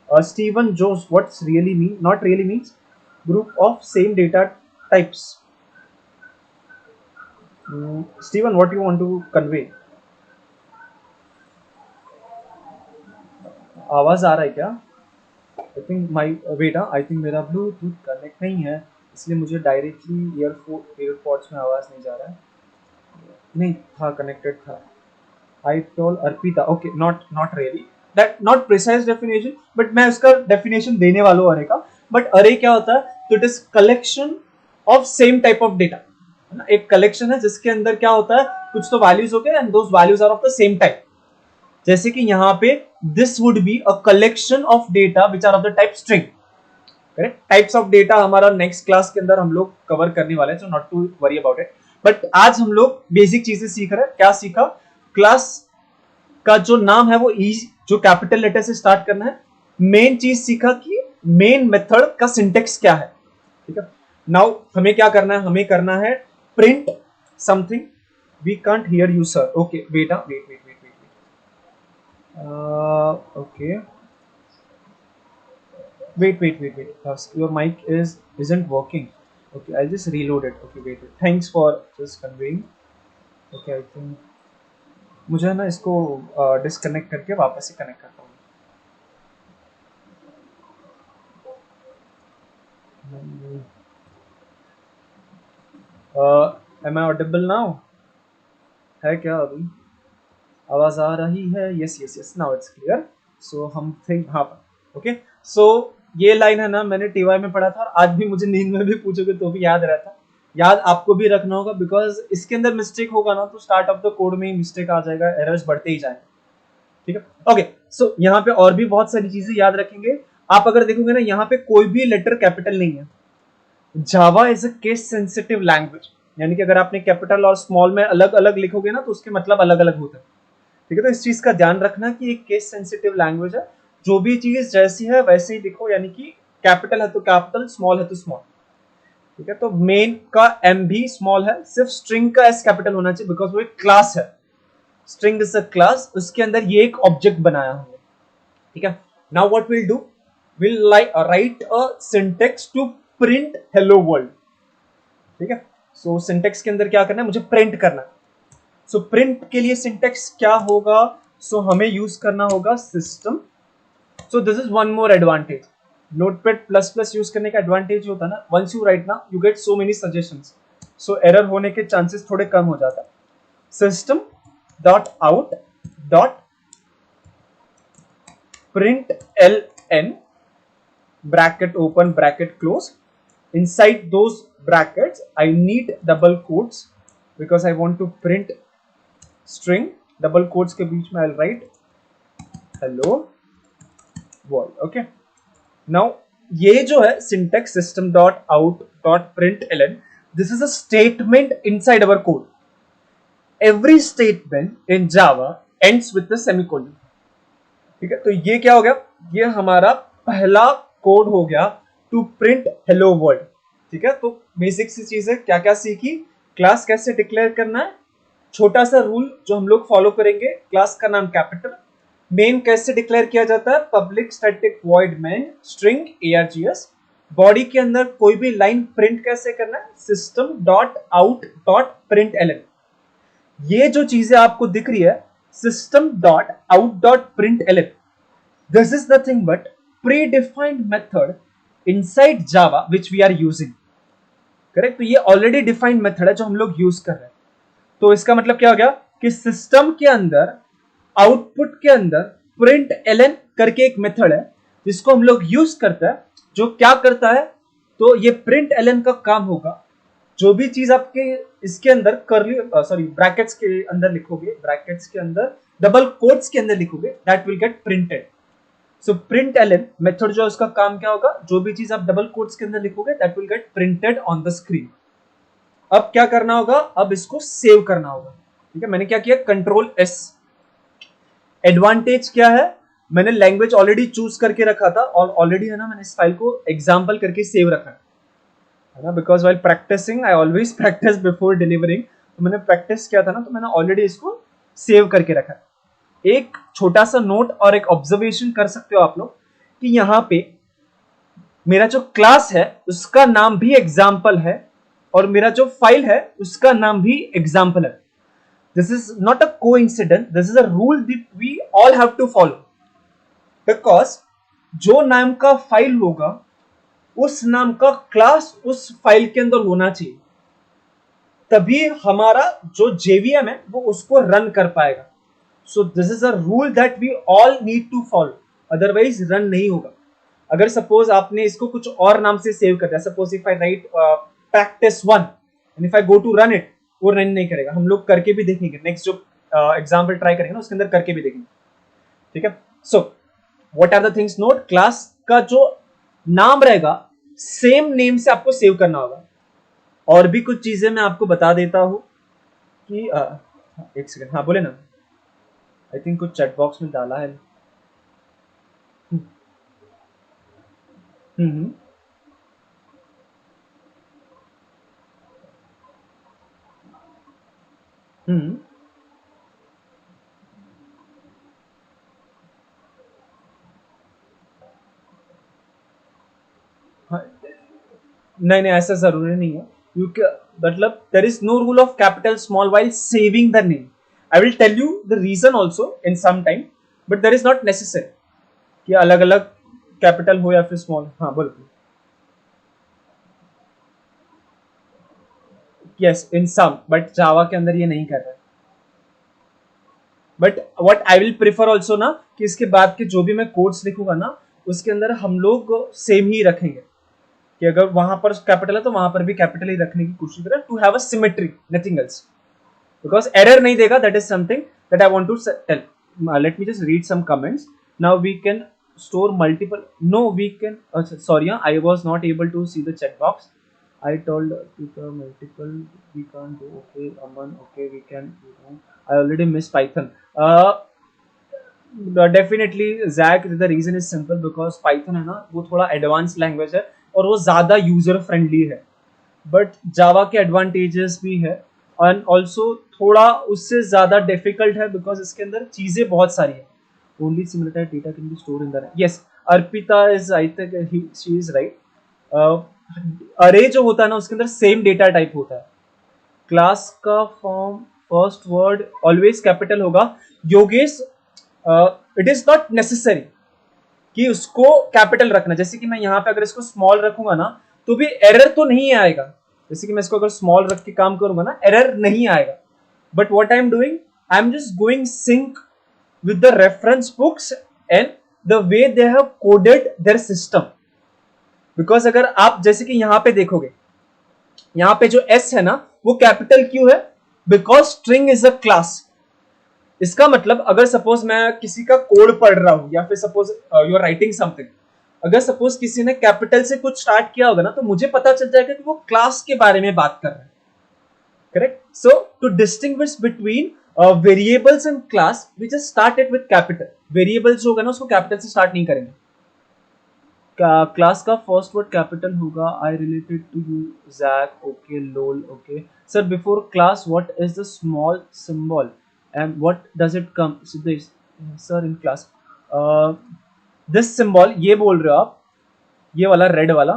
Stephen Jones, what's really mean? Not really means group of same data types. Stephen, what do you want to convey? आवाज आ रहा है क्या? I think my weight, I think मेरा Bluetooth connect नहीं है, इसलिए मुझे directly AirPods में आवाज नहीं जा रहा है। नहीं था, कनेक्टेड था। I told Arpita, okay, not really that, not precise definition, but मैं उसका डेफिनेशन देने वाला हूँ अरे का। बट अरे क्या होता है, तो it is collection of same type of data. एक कलेक्शन है जिसके अंदर क्या होता है, कुछ तो वैल्यूज होते हैं and those values are of the same type. जैसे कि यहाँ पे this would be a collection of data which are of the type string. Correct, types of data हमारा नेक्स्ट क्लास के अंदर हम लोग कवर करने वाले हैं, so not to worry about it. But आज हम लोग बेसिक चीजें सीख रहे हैं। क्या सीखा? क्लास का जो नाम है वो ई जो कैपिटल लेटर से स्टार्ट करना है। मेन चीज सीखा कि मेन मेथड का सिंटेक्स क्या है। ठीक है, नाउ हमें क्या करना है, हमें करना है print something. We can't hear you sir. Okay बेटा, wait wait wait wait wait, okay wait, your mic isn't working. Okay, I'll just reload it. Okay, wait. Thanks for just conveying. Okay, I think मुझे ना इसको disconnect करके वापस से connect करता हूँ। Am I audible now? है क्या अभी आवाज आ रही है? Yes, now it's clear. So हम थिंक, हाँ, ओके। सो ये लाइन है ना, मैंने टीवाई में पढ़ा था और आज भी मुझे नींद में भी पूछोगे तो भी याद रहता। याद आपको भी रखना होगा, बिकॉज इसके अंदर मिस्टेक होगा ना तो स्टार्ट ऑफ द कोड में ही मिस्टेक आ जाएगा, एरर्स बढ़ते ही जाएंगे। ठीक है, ओके। सो यहाँ पे और भी बहुत सारी चीजें याद रखेंगे। आप अगर देखोगे ना, यहाँ पे कोई भी लेटर कैपिटल नहीं है। Java is a case sensitive language, यानी कि अगर आपने कैपिटल और स्मॉल में अलग अलग लिखोगे ना तो उसके मतलब अलग अलग होते हैं। ठीक है, तो इस चीज का ध्यान रखना कि एक केस सेंसिटिव लैंग्वेज है। जो भी चीज जैसी है वैसे ही लिखो, यानी कि कैपिटल है तो कैपिटल, स्मॉल है तो स्मॉल। ठीक है, तो मेन का एम भी स्मॉल है, सिर्फ स्ट्रिंग का एस कैपिटल होना चाहिए, बिकॉज वो एक क्लास है। स्ट्रिंग इज अ क्लास, उसके अंदर ये एक ऑब्जेक्ट बनाया हमने। ठीक है, now what will do, will write a syntax to print hello world. ठीक है, सो सिंटेक्स के अंदर क्या करना है, मुझे प्रिंट करना है। सो प्रिंट के लिए सिंटेक्स क्या होगा, सो हमें यूज करना होगा system. So this is one more advantage. Notepad plus plus use करने का एडवांटेज होता है ना, वंस यू राइट ना you get so many suggestions, so error होने के चांसेस थोड़े कम हो जाता है। System dot out dot print L N bracket open bracket close, inside those brackets I need double quotes because I want to print string। Double quotes के बीच में I'll write hello world। Okay, now ये जो है syntax system dot out dot print L N, this is a statement inside our code. Every statement in Java ends with the semicolon. ठीक है, तो ये क्या हो गया, ये हमारा पहला कोड हो गया टू प्रिंट हेलो वर्ल्ड। ठीक है, तो बेसिक सी चीज है, क्या क्या सीखी, क्लास कैसे डिक्लेयर करना है, छोटा सा रूल जो हम लोग फॉलो करेंगे, क्लास का नाम कैपिटल, मेन कैसे डिक्लेयर किया जाता है, public static void main string args, body के अंदर कोई भी लाइन प्रिंट कैसे करना है, system dot out dot print L. ये जो चीजें आपको दिख रही है, system dot out dot print L, this is nothing but predefined method inside Java which we are using. Correct, तो ये ऑलरेडी डिफाइंड मेथड है जो हम लोग यूज कर रहे हैं। तो इसका मतलब क्या हो गया, कि सिस्टम के अंदर आउटपुट के अंदर प्रिंट एलन करके एक मेथड है जिसको हम लोग यूज करते हैं, जो क्या करता है, तो ये प्रिंट एलन का काम होगा, जो भी चीज आपके इसके अंदर करली सॉरी ब्रैकेट्स के अंदर लिखोगे, ब्रैकेट्स के अंदर डबल कोट्स के अंदर लिखोगे, that will get printed. So print L N method जो है उसका काम क्या होगा, जो भी चीज आप डबल कोट्स के अंदर लिखोगे that will get printed on the screen. अब क्या करना होगा, अब इसको सेव करना होगा। ठीक है, मैंने क्या किया, कंट्रोल एस। एडवांटेज क्या है, मैंने लैंग्वेज ऑलरेडी चूज करके रखा था और ऑलरेडी है ना मैंने इस फाइल को एग्जाम्पल करके सेव रखा है ना, because while practising I always practise before delivering. तो मैंने प्रैक्टिस किया था ना, तो मैंने ऑलरेडी इसको सेव करके रखा है। एक छोटा सा नोट और एक ऑब्जर्वेशन कर सकते हो आप लोग कि यहाँ पे मेरा जो क्लास है उसका नाम भी एग्जाम्पल है और मेरा जो फाइल है उसका नाम भी एग्जाम्पल है। This is not a coincidence, this is a rule that we all have to follow, because जो नाम का फाइल होगा उस नाम का क्लास उस फाइल के अंदर होना चाहिए, तभी हमारा जो जेवीएम है वो उसको रन कर पाएगा। So this is a rule that we all need to follow, otherwise run नहीं होगा। अगर सपोज आपने इसको कुछ और नाम से सेव कर दिया, suppose if I write practice 1 and if I go to run it, वो रन नहीं करेगा। हम लोग करके भी देखेंगे, नेक्स्ट जो एग्जाम्पल ट्राई करेंगे ना उसके अंदर करके भी देखेंगे। ठीक है, so what are the things, note class का जो नाम रहेगा सेम नेम से आपको सेव करना होगा। और भी कुछ चीजें मैं आपको बता देता हूं कि एक सेकंड, हाँ बोले ना, आई थिंक कुछ चैट बॉक्स में डाला है। हम्म हम्म हाँ, नहीं नहीं ऐसा जरूरी नहीं है। यू मतलब there is no rule of capital small while saving the name. I will tell you the reason also in some time, but there is not necessary कि अलग अलग कैपिटल हो या फिर स्मॉल। हाँ बोलो। Yes in some, but Java के अंदर ये नहीं कर रहा है। But what I will prefer also ना कि इसके बाद के जो भी मैं कोड्स लिखूंगा ना उसके अंदर हम लोग सेम ही रखेंगे, कि अगर वहां पर कैपिटल है तो वहां पर भी कैपिटल ही रखने की कोशिश करें, to have a symmetry, nothing else. Because error नहीं देगा, that is something that I want to tell. Let me just read some comments. Now we can store multiple, no we can sorry I was not able to see the chat box. I told people multiple we can't do, okay Aman, okay we can, you know, I already miss Python. Definitely Jack, the reason is simple because Python है ना वो थोड़ा advance language है और वो ज्यादा user friendly है, but Java के एडवांटेजेस भी है एंड ऑल्सो थोड़ा उससे ज्यादा डिफिकल्ट है बिकॉज इसके अंदर चीजें बहुत सारी है। Only similar data can be stored in the, yes Arpita is I think she is right. अरे जो होता है ना उसके अंदर सेम डेटा टाइप होता है। क्लास का form first word always capital होगा। Yogesh, it is not necessary कि उसको कैपिटल रखना, जैसे कि मैं यहाँ पे अगर इसको स्मॉल रखूंगा ना तो भी एरर तो नहीं आएगा। जैसे कि मैं इसको अगर स्मॉल रख के काम करूंगा ना एरर नहीं आएगा, but what I am doing, I am just going sync with the reference books and the way they have coded there system. Because अगर आप जैसे कि यहाँ पे देखोगे, यहाँ पे जो एस है ना वो कैपिटल क्यों है, because string is a class. इसका मतलब अगर सपोज मैं किसी का कोड पढ़ रहा हूं या फिर suppose you are writing something, अगर सपोज किसी ने कैपिटल से कुछ स्टार्ट किया होगा ना तो मुझे पता चल जाएगा कि वो क्लास के बारे में बात कर रहा है। Correct, so to distinguish between variables and class we just start it with capital. Variables होगा ना उसको कैपिटल से स्टार्ट नहीं करेंगे। क्लास का फर्स्ट वर्ड कैपिटल होगा। I related to you Jack, okay lol, okay sir before class what is the small symbol and what does it come, so this sir in class this symbol, ये बोल रहे हो आप, ये वाला red वाला,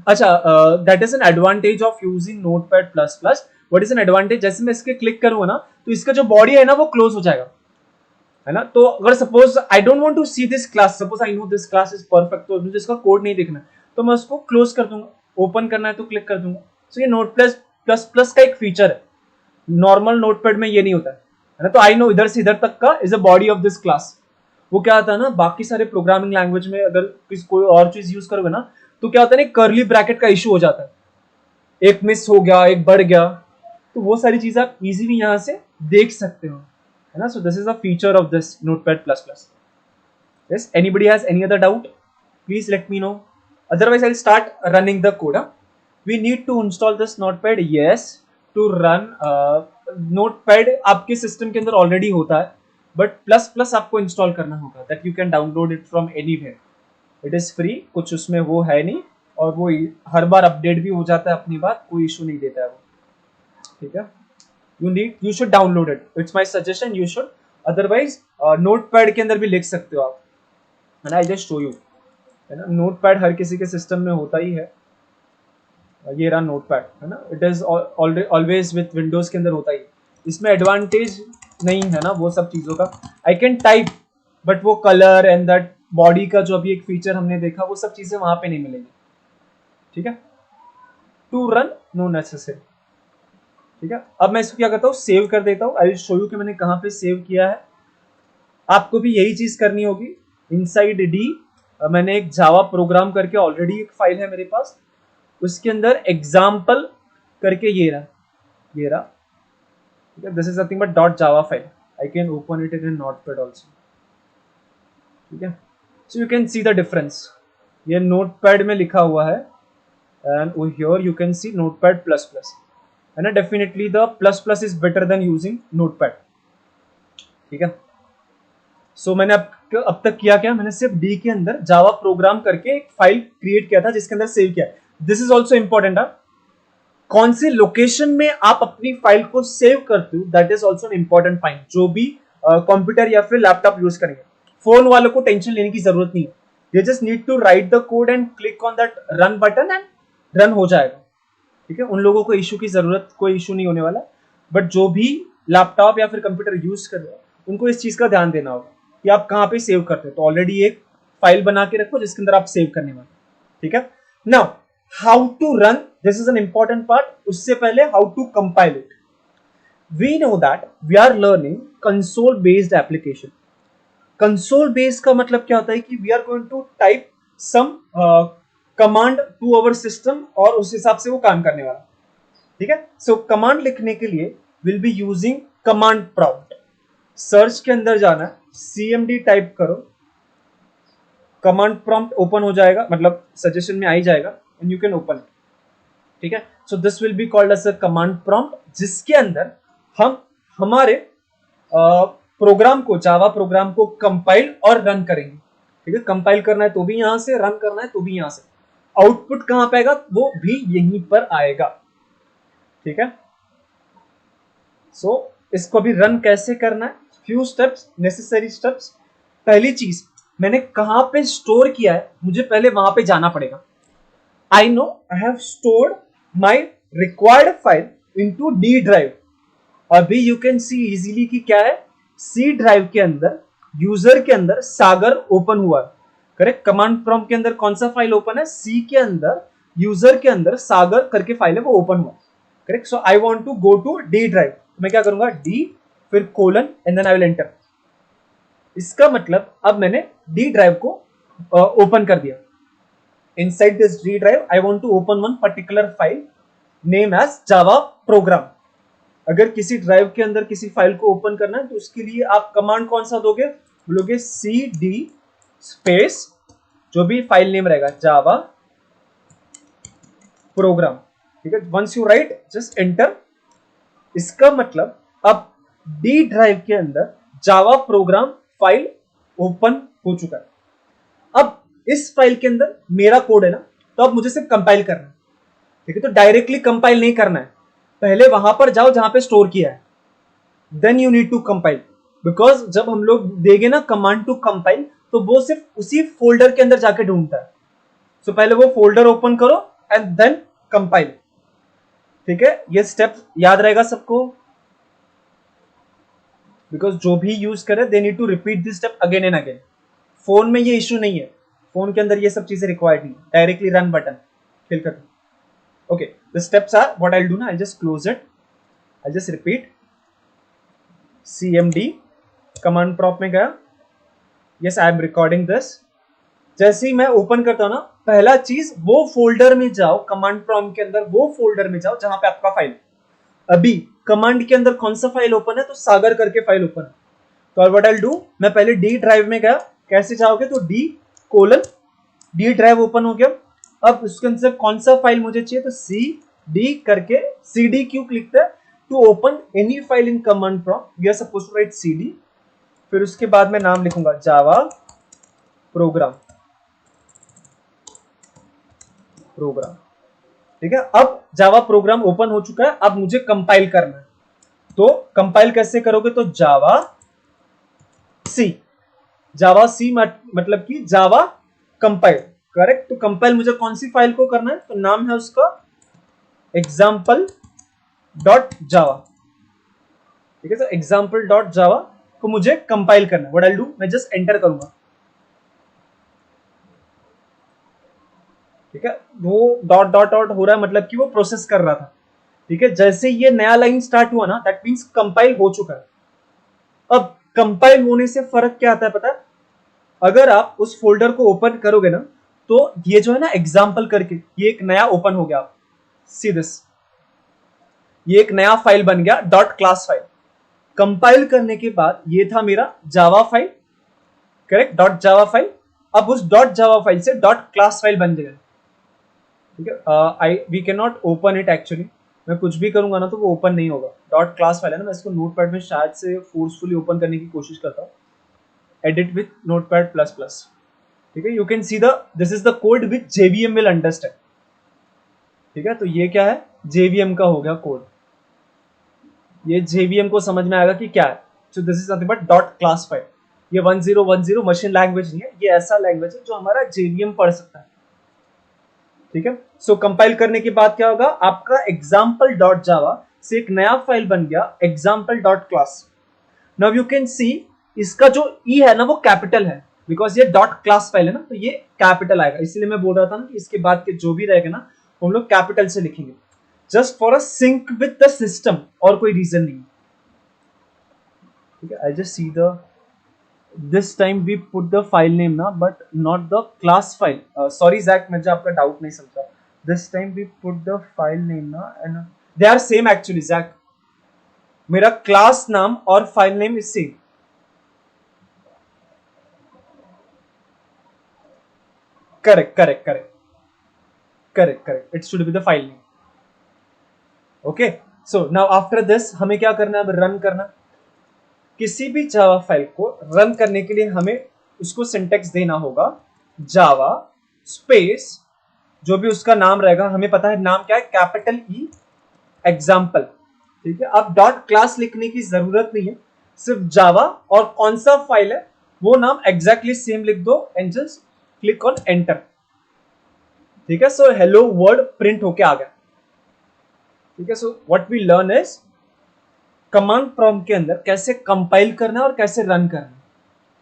अच्छा that is an advantage of using notepad plus plus. What is an advantage, जैसे मैं इसके क्लिक करूंगा ना तो इसका जो बॉडी है ना वो क्लोज हो जाएगा, है ना। तो अगर suppose I don't want to see this class, suppose I know this class is perfect, तो मुझे इसका कोड नहीं देखना तो मैं उसको क्लोज कर दूंगा, ओपन करना है तो क्लिक कर दूंगा। सो ये नोट प्लस प्लस प्लस का एक फीचर है नॉर्मल नोटपैड में ये नहीं होता है ना। तो आई नो इधर से इधर तक का is a body of this class. वो क्या होता है ना, बाकी सारे प्रोग्रामिंग लैंग्वेज में अगर कोई और चीज यूज करोगे ना, तो क्या होता है ना, कर्ली ब्रैकेट का इशू हो जाता है, एक मिस हो गया, एक बढ़ गया, तो वो सारी चीज आप इजीली यहां से देख सकते हो, है ना। सो this is a feature of this notepad plus plus. Yes, anybody has any other doubt, please let me no, otherwise I'll start running the code. We need to install this notepad, yes, to run notepad आपके system के अंदर already होता है, but plus plus आपको install करना होगा, that you can download it from anywhere, it is free, कुछ उसमें वो है नहीं, और वो हर बार अपडेट भी हो जाता है अपनी बात, कोई इशू नहीं देता है वो, ठीक है। You should download it, it's my suggestion, you should, otherwise notepad के अंदर भी लिख सकते हो आप, है ना। आई जस्ट शो यू, है ना। नोटपैड हर किसी के सिस्टम में होता ही है, ये रहा नोटपैड, है ना। It is always with Windows के अंदर होता ही, इसमें एडवांटेज नहीं है ना वो सब चीजों का। आई कैन टाइप, बट वो कलर एंड दैट बॉडी का जो अभी एक फीचर हमने देखा, वो सब चीजें वहां पे नहीं मिलेंगी, ठीक है। टू रन नो नेसेसरी, ठीक है। अब मैं इसको क्या करता हूँ, सेव कर देता हूँ। आई विल शो यू कि मैंने कहाँ पे सेव किया है। आपको भी यही चीज करनी होगी। इनसाइड डी मैंने एक जावा प्रोग्राम करके ऑलरेडी एक फाइल है मेरे पास, उसके अंदर एग्जाम्पल करके ये रहा, ये रहा, ठीक है। This is nothing but dot Java file, I can open it in notepad also, ठीक है। सो you can see the difference, ये नोटपैड में लिखा हुआ है, and here you can C notepad plus plus, है ना। Definitely the plus plus is better than using notepad, ठीक है। सो मैंने अब तक किया क्या, मैंने सिर्फ डी के अंदर जावा प्रोग्राम करके एक फाइल क्रिएट किया था जिसके अंदर सेव किया। दिस इज ऑल्सो इंपॉर्टेंट, कौन सी लोकेशन में आप अपनी फाइल को सेव करते हो, that is also an important point. जो भी कंप्यूटर या फिर लैपटॉप यूज करेंगे, फोन वालों को टेंशन लेने की जरूरत नहीं है, they just need to write the code and click on that run button and run हो जाएगा, ठीक है। उन लोगों को इशू की जरूरत, कोई इशू नहीं होने वाला। बट जो भी लैपटॉप या फिर कंप्यूटर यूज कर रहे हो, उनको इस चीज का ध्यान देना होगा कि आप कहाँ पे सेव करते हो। तो ऑलरेडी एक फाइल बना के रखो जिसके अंदर आप सेव करने वाले, ठीक है। Now how to run, this is an important part. उससे पहले how to compile it, we know that we are learning console based application. Console based का मतलब क्या होता है कि we are going to type some command to our system, और उस हिसाब से वो काम करने वाला, ठीक है। सो कमांड लिखने के लिए will be using command prompt. Search के अंदर जाना है, cmd टाइप करो, कमांड प्रॉम्प्ट ओपन हो जाएगा, मतलब सजेशन में आ ही जाएगा, and you can open it, ठीक है। So this will be called as a command prompt, जिसके अंदर हम हमारे प्रोग्राम को, जावा प्रोग्राम को कंपाइल और रन करेंगे, ठीक है। कंपाइल करना है तो भी यहां से, रन करना है तो भी यहां से, आउटपुट कहां पे आएगा वो भी यहीं पर आएगा, ठीक है। सो इसको भी रन कैसे करना है, फ्यू स्टेप्स, नेसेसरी स्टेप्स। पहली चीज, मैंने कहां पे स्टोर किया है, मुझे पहले वहां पे जाना पड़ेगा। I know I have stored my required file into D drive. अभी यू कैन सी इजीली कि क्या है, सी ड्राइव के अंदर, यूजर के अंदर सागर ओपन हुआ है, करेक्ट। कमांड प्रॉम्प्ट के अंदर कौन सा फाइल ओपन है, सी के अंदर, यूजर के अंदर सागर करके फाइल है, वो ओपन हुआ, correct. So I want to go to D drive, मैं क्या करूंगा, डी फिर colon and then I will enter. इसका मतलब अब मैंने डी ड्राइव को ओपन कर दिया। Inside this D drive I want to open one particular file name as Java program. अगर किसी ड्राइव के अंदर किसी फाइल को ओपन करना है तो उसके लिए आप कमांड कौन सा दोगे, बोलोगे cd स्पेस जो भी फाइल नेम रहेगा जावा प्रोग्राम, ठीक है। Once you write just enter. इसका मतलब अब डी ड्राइव के अंदर जावा प्रोग्राम फाइल ओपन हो चुका है। अब इस फाइल के अंदर मेरा कोड है ना, तो अब मुझे सिर्फ कंपाइल करना है, ठीक है। तो डायरेक्टली कंपाइल नहीं करना है, पहले वहां पर जाओ जहां पे स्टोर किया है, then you need to compile. Because जब हम लोग देंगे ना कमांड टू कंपाइल, तो वो सिर्फ उसी फोल्डर के अंदर जाके ढूंढता है। सो पहले वो फोल्डर ओपन करो एंड देन कंपाइल, ठीक है। ये स्टेप याद रहेगा सबको, बिकॉज जो भी यूज करे they need to repeat this step again and again. Phone में ये इश्यू नहीं है, फोन के अंदर ये सब चीजें रिक्वायर्ड नहीं, डायरेक्टली रन बटन क्लिक कर। Okay, the steps are what I will do ना, I just close it I just repeat, cmd, command prompt में गया, yes I am recording this. जैसे ही मैं ओपन करता हूं ना, पहला चीज वो फोल्डर में जाओ, कमांड प्रॉम्प्ट के अंदर वो फोल्डर में जाओ जहां पे आपका फाइल, अभी कमांड के अंदर कौन सा फाइल ओपन है, तो सागर करके फाइल ओपन है। तो व्हाट आई विल डू, मैं पहले डी ड्राइव में गया, कैसे जाओगे तो डी ड्राइव ओपन हो गया। अब उसके अंदर कौन सा फाइल मुझे चाहिए, तो सी डी करके सी डी क्यों लिखता है, to open any file in command prompt we are suppose to write C D, फिर उसके बाद मैं नाम लिखूंगा जावा प्रोग्राम, ठीक है। अब जावा प्रोग्राम ओपन हो चुका है, अब मुझे कंपाइल करना है। तो कंपाइल कैसे करोगे, तो जावा सी मतलब कि जावा कंपाइल, करेक्ट। तो कंपाइल मुझे कौन सी फाइल को करना है, तो नाम है उसका एग्जाम्पल डॉट जावा, ठीक है। तो एग्जाम्पल डॉट जावा को मुझे कंपाइल करना है। व्हाट आई विल डू, मैं जस्ट एंटर करूंगा, ठीक है। वो डॉट डॉट डॉट हो रहा है, मतलब कि वो प्रोसेस कर रहा था, ठीक है। जैसे ये नया लाइन स्टार्ट हुआ ना, दैट मींस कंपाइल हो चुका है। अब कंपाइल होने से फर्क क्या आता है पता है, अगर आप उस फोल्डर को ओपन करोगे ना, तो ये जो है ना एग्जाम्पल करके, ये एक नया ओपन हो गया, सी दिस, ये एक नया फाइल बन गया, डॉट क्लास फाइल। कंपाइल करने के बाद ये था मेरा Java file, correct, dot Java file. अब उस डॉट जावा फाइल से डॉट क्लास फाइल बन जाएगा, ठीक है। We can not open it actually, मैं कुछ भी करूंगा ना तो वो ओपन नहीं होगा, डॉट क्लास फाइल है ना। मैं इसको नोटपैड में शायद से फोर्सफुली ओपन करने की कोशिश करता हूँ, edit with notepad plus plus, ठीक है। You can see the this is the code which JVM will understand, ठीक है। तो ये क्या है, जेवीएम का हो गया कोड, ये जेवीएम को समझ में आएगा कि क्या है। So this is nothing but dot class file. ये 1010 मशीन लैंग्वेज नहीं है, ये ऐसा लैंग्वेज है जो हमारा जेवीएम पढ़ सकता है, ठीक है। सो कंपाइल करने के बाद क्या होगा, आपका एग्जाम्पल डॉट जावा से एक नया फाइल बन गया, example dot class. Now you can सी इसका जो ई है ना वो कैपिटल है, बिकॉज ये डॉट क्लास फाइल है ना, तो ये कैपिटल आएगा। इसलिए मैं बोल रहा था ना कि इसके बाद के जो भी रहेगा ना हम लोग कैपिटल से लिखेंगे, just for a sync with the system, और कोई रीजन नहीं, ठीक है। I just see the this time we put the file name na but not the class file, sorry Zach मुझे आपका डाउट नहीं समझा। this time we put the file name na and they are same actually Zach, मेरा class नाम और file name is same, correct correct correct correct correct, it should be the file name, okay. So now after this हमें क्या करना है, अब run करना। किसी भी जावा फाइल को रन करने के लिए हमें उसको सिंटेक्स देना होगा, जावा स्पेस जो भी उसका नाम रहेगा, हमें पता है नाम क्या है, कैपिटल ई एग्जाम्पल, ठीक है। अब डॉट क्लास लिखने की जरूरत नहीं है, सिर्फ जावा और कौन सा फाइल है वो नाम एग्जैक्टली सेम लिख दो and just click on enter, ठीक है। सो हेलो वर्ड प्रिंट होके आ गया, ठीक है। So what we learn is command prompt के अंदर कैसे कंपाइल करना है और कैसे रन करना है,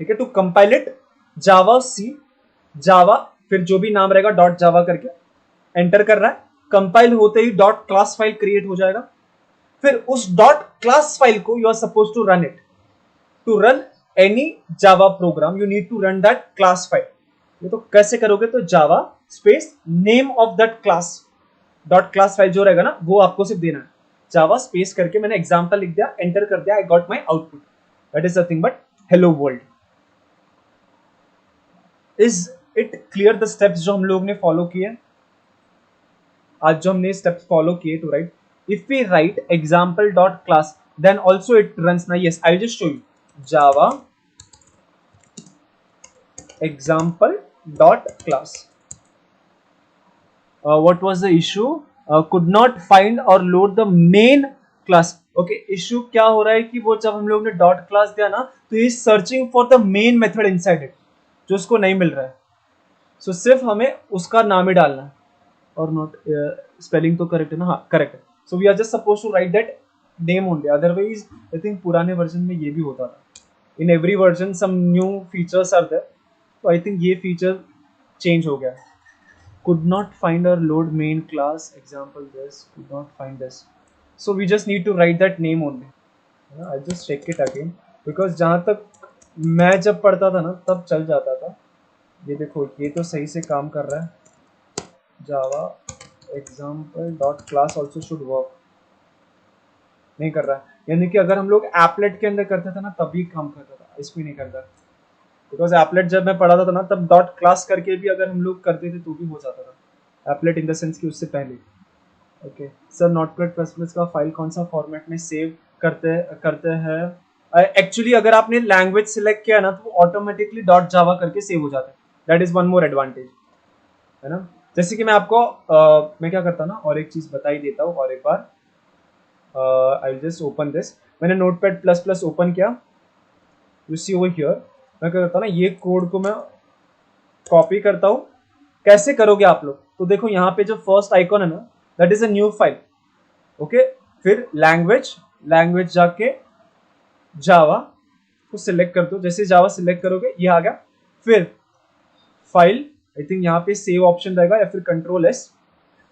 ठीक है। टू कंपाइल इट जावा सी जावा, फिर जो भी नाम रहेगा डॉट जावा करके एंटर कर रहा है, कंपाइल होते ही डॉट क्लास फाइल क्रिएट हो जाएगा। फिर उस डॉट क्लास फाइल को you are suppose to run it, to run any Java program you need to run that class file. ये तो कैसे करोगे, तो Java space name of that class, dot class file जो रहेगा ना वो आपको सिर्फ देना है, जावा स्पेस करके मैंने एग्जांपल लिख दिया, एंटर कर दिया, I got my output, that is nothing but hello world. Is it clear the steps जो हम लोग ने फॉलो किए आज, जो हमने स्टेप्स फॉलो किए to write, if we write example dot class then also it runs ना, yes I just show you Java example dot class, what was the issue, could not find or load the main class, okay. Issue क्या हो रहा है कि वो जब हम लोग ने डॉट क्लास दिया ना तो ये searching for the main method inside it, जो उसको नहीं मिल रहा है। सो सिर्फ हमें उसका नाम ही डालना है, और नॉट स्पेलिंग तो करेक्ट है ना, हाँ करेक्ट है। So we are just suppose to write that name only, otherwise I think पुराने वर्जन में ये भी होता था, in every version some new features are there, तो आई थिंक ये फीचर चेंज हो गया है। could not find or load main class, example this, could not find this, so we just need to write that name only. I'll just check it again because जहाँ तक मैं जब पढ़ता था ना तब चल जाता था. ये देखो ये तो सही से काम कर रहा है. Java example dot class also should work. नहीं कर रहा है, यानी कि अगर हम लोग एप्लेट के अंदर करते थे ना तभी काम करता था, इसमें नहीं करता. बिकॉज एप्लेट जब मैं पढ़ाता था ना तब डॉट क्लास करके भी अगर हम लोग करते थे तो भी हो जाता था. एप्लेट इन द सेंस कि उससे पहले. Okay sir, notepad plus plus का फाइल कौन सा फॉर्मेट में सेव करते हैं? एक्चुअली अगर आपने लैंग्वेज सिलेक्ट किया ना तो ऑटोमेटिकली डॉट जावा करके सेव हो जाता है. That is one more advantage, है ना. जैसे कि मैं आपको मैं क्या करता ना, और एक चीज बता ही देता हूँ और एक बार. I will just open this. मैंने नोटपैड प्लस प्लस ओपन किया. यू सी ओवर हियर मैं क्या करता हूँ ना, ये कोड को मैं कॉपी करता हूँ. कैसे करोगे आप लोग? तो देखो यहाँ पे जो फर्स्ट आइकॉन है ना, that is a new file. Okay, फिर लैंग्वेज जाके जावा को सिलेक्ट कर दो. जैसे जावा सिलेक्ट करोगे ये आ गया. फिर फाइल, आई थिंक यहाँ पे सेव ऑप्शन रहेगा या फिर कंट्रोल एस.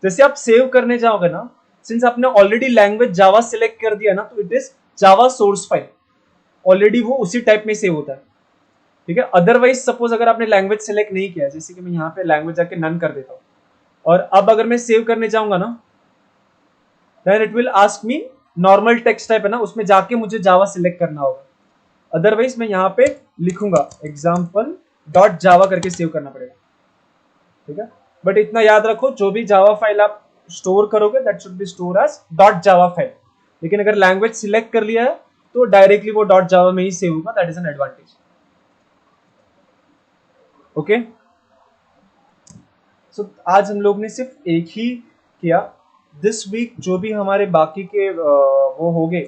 जैसे आप सेव करने जाओगे ना, सिंस आपने ऑलरेडी लैंग्वेज जावा सिलेक्ट कर दिया ना, तो it is Java source file. Already वो उसी टाइप में सेव होता है. ठीक है. अदरवाइज सपोज अगर आपने लैंग्वेज सेलेक्ट नहीं किया, जैसे कि मैं यहाँ पे लैंग्वेज जाके नन कर देता हूँ, और अब अगर मैं सेव करने जाऊंगा ना, then it will ask me normal text type है ना, उसमें जाके मुझे जावा सिलेक्ट करना होगा. अदरवाइज मैं यहाँ पे लिखूंगा एग्जाम्पल डॉट जावा करके सेव करना पड़ेगा. ठीक है. बट इतना याद रखो, जो भी जावा फाइल आप स्टोर करोगे that should be store as dot Java file. लेकिन अगर लैंग्वेज सिलेक्ट कर लिया है तो डायरेक्टली वो डॉट जावा में ही सेव होगा. That is an advantage. Okay. So आज हम लोग ने सिर्फ एक ही किया. दिस वीक जो भी हमारे बाकी के वो हो गए